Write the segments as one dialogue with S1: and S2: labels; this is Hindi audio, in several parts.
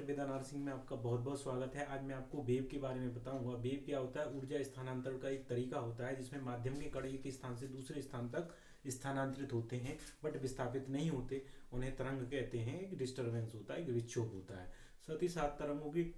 S1: डॉक्टर वेदानार सिंह में आपका बहुत बहुत स्वागत है। आज मैं आपको वेव के बारे में बताऊंगा। वेव क्या होता है? ऊर्जा स्थानांतरण का एक तरीका होता है जिसमें माध्यम के कण एक स्थान से दूसरे स्थान तक स्थानांतरित होते हैं बट विस्थापित नहीं होते। उन्हें तरंग कहते हैं। एक डिस्टर्बेंस होता है, एक विक्षोभ होता है। साथ ही साथ तरंगों की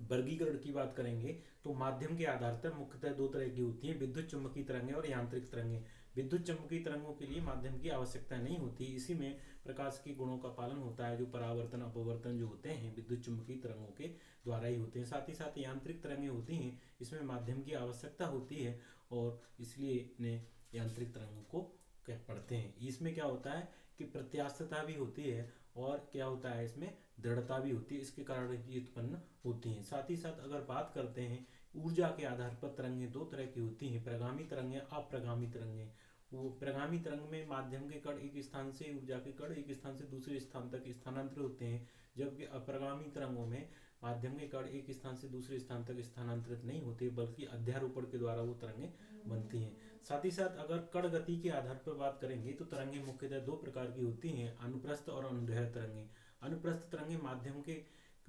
S1: वर्गीकरण की बात करेंगे तो माध्यम के आधार पर मुख्यतः दो तरह की होती हैं, विद्युत चुम्बकीय तरंगें और यांत्रिक तरंगें। विद्युत चुम्बकीय तरंगों के लिए माध्यम की आवश्यकता नहीं होती। इसी में प्रकाश के गुणों का पालन होता है। जो परावर्तन अपवर्तन जो होते हैं विद्युत चुम्बकीय तरंगों के द्वारा ही होते हैं। साथ ही साथ यांत्रिक तरंगें होती हैं, इसमें माध्यम की आवश्यकता होती है और इसलिए इन्हें यांत्रिक तरंगों को कह पढ़ते हैं। इसमें क्या होता है कि प्रत्यास्थता भी होती है और क्या होता है इसमें दृढ़ता भी होती है, इसके कारण ये उत्पन्न होती हैं। साथ ही साथ अगर बात करते हैं ऊर्जा के आधार पर तरंगें दो तरह की होती हैं, प्रगामी तरंगें, अप्रगामी तरंगें। वो प्रगामी तरंग में माध्यम के कण एक स्थान से ऊर्जा के कण एक स्थान से दूसरे स्थान तक स्थानांतरित होते हैं, जबकि अप्रगामी तरंगों में माध्यम के कण एक स्थान से दूसरे स्थान तक स्थानांतरित नहीं होते बल्कि अध्यारोपण के द्वारा वो तरंगें बनती हैं। साथ ही साथ अगर कण गति के आधार पर बात करेंगे तो तरंगें मुख्यतः दो प्रकार की होती हैं, अनुप्रस्थ और अनुदैर्ध्य तरंगें। अनुप्रस्थ तरंगें माध्यम के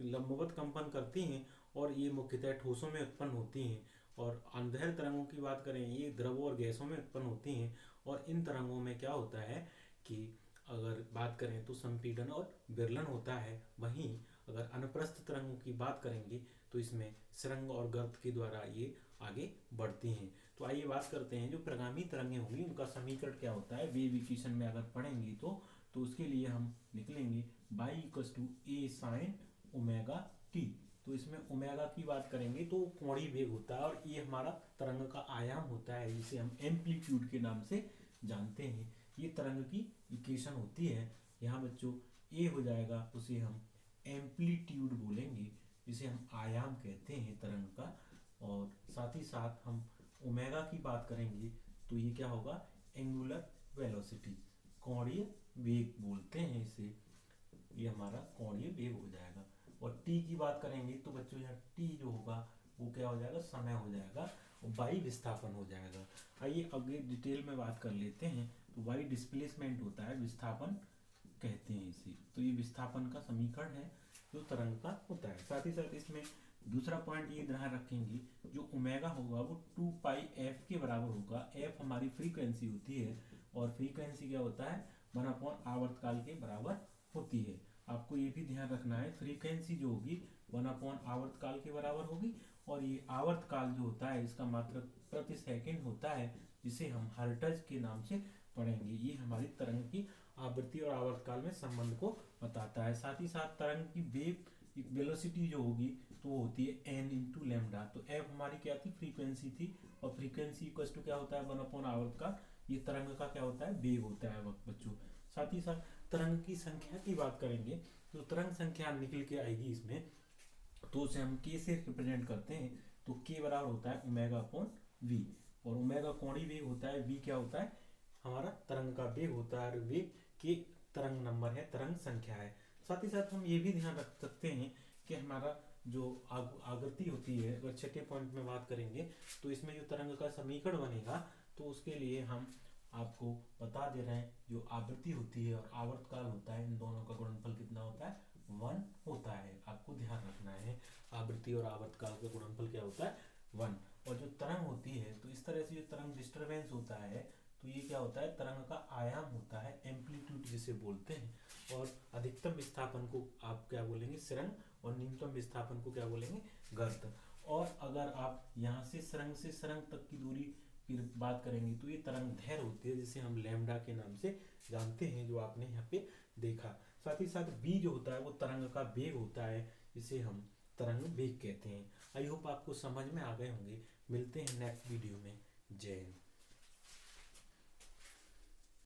S1: लंबवत कंपन करती हैं और ये मुख्यतः ठोसों में उत्पन्न होती हैं। और अनुदैर्ध्य तरंगों की बात करें ये द्रवों और गैसों में उत्पन्न होती हैं। और इन तरंगों में क्या होता है कि अगर बात करें तो संपीड़न और विरलन होता है। वहीं अगर अनुप्रस्थ तरंगों की बात करेंगे तो इसमें सुरंग और गर्त के द्वारा ये आगे बढ़ती हैं। तो आइए बात करते हैं जो प्रगामी तरंगें होंगी उनका समीकरण क्या होता है। वेव इक्वेशन में अगर पढ़ेंगे तो उसके लिए हम निकलेंगे y = a sin omega T. तो इसमें ओमेगा की बात करेंगे तो कोणीय वेग होता है और ये हमारा तरंग का आयाम होता है जिसे हम एम्पलीट्यूड के नाम से जानते हैं। ये तरंग की इक्वेशन होती है। यहाँ बच्चों ए हो जाएगा, उसे हम एम्पलीट्यूड बोलेंगे, जिसे हम आयाम कहते हैं तरंग का। और साथ ही साथ हम ओमेगा की बात करेंगे तो ये क्या होगा, एंगुलर वेलोसिटी, कोणीय वेग बोलते हैं इसे। ये हमारा कोणीय वेग हो जाएगा। और टी की बात करेंगे तो बच्चों यहाँ टी जो होगा वो क्या हो जाएगा, समय हो जाएगा और वाई विस्थापन हो जाएगा। आइए आगे डिटेल में बात कर लेते हैं। तो वाई डिस्प्लेसमेंट होता है, विस्थापन कहते हैं इसे। तो ये विस्थापन का समीकरण है जो तरंग का होता है। साथ ही साथ इसमें दूसरा पॉइंट ये ध्यान रखेंगे, जो ओमेगा होगा वो 2πf के बराबर होगा। एफ हमारी फ्रीक्वेंसी होती है और फ्रीक्वेंसी क्या होता है, 1/, आवर्तकाल के बराबर होती है। आपको ये भी ध्यान रखना है फ्रीक्वेंसी जो होगी 1/, आवर्तकाल के बराबर होगी। और ये आवर्तकाल जो होता है इसका मात्रक प्रति सेकंड होता है, जिसे हम हर्ट्ज के नाम से पढ़ेंगे। ये हमारी तरंग की आवृत्ति और आवर्तकाल में संबंध को बताता है। साथ ही साथ तरंग की वेव वेलोसिटी जो होगी तो वो होती है n × लैम्डा। तो f हमारी क्या थी, फ्रीक्वेंसी थी, और फ्रीक्वेंसी इक्वल टू क्या होता है, 1/, आवर्तकाल। ये तरंग का क्या होता है, वेग होता है बच्चों। साथ ही साथ तरंग की संख्या की बात करेंगे तो तरंग संख्या निकल के आएगी इसमें, तो उसे हम k से रिप्रेजेंट करते हैं। तो k बराबर होता है ω/v, और ओमेगा कोणीय वेग होता है, v क्या होता है, हमारा तरंग का वेग होता है, और वेग के तरंग नंबर है, तरंग संख्या है। साथ ही साथ हम ये भी ध्यान रख सकते हैं कि हमारा जो आवृत्ति होती है, अगर छठे पॉइंट में बात करेंगे तो इसमें जो तरंग का समीकरण बनेगा तो उसके लिए हम आपको बता दे रहे हैं, जो आवृत्ति होती है और आवर्तकाल होता है, इन दोनों का गुणनफल कितना होता है, 1 होता है। आपको ध्यान रखना है आवृत्ति और आवर्तकाल का गुणनफल क्या होता है, 1। और जो तरंग होती है तो इस तरह से जो तरंग डिस्टर्बेंस होता है तो ये क्या होता है, तरंग का आयाम होता है, एम्पलीट्यूड जिसे बोलते हैं। और अधिकतम विस्थापन को आप क्या बोलेंगे, सुरंग, और न्यूनतम विस्थापन को क्या बोलेंगे, गर्त। और अगर आप यहाँ से सुरंग तक की दूरी की बात करेंगे तो ये तरंग दैर्ध्य होती है, जिसे हम लैम्डा के नाम से जानते हैं, जो आपने यहाँ पे देखा। साथ ही साथ v जो होता है वो तरंग का वेग होता है, जिसे हम तरंग वेग कहते हैं। आई होप आपको समझ में आ गए होंगे। मिलते हैं नेक्स्ट वीडियो में। जय हिंद।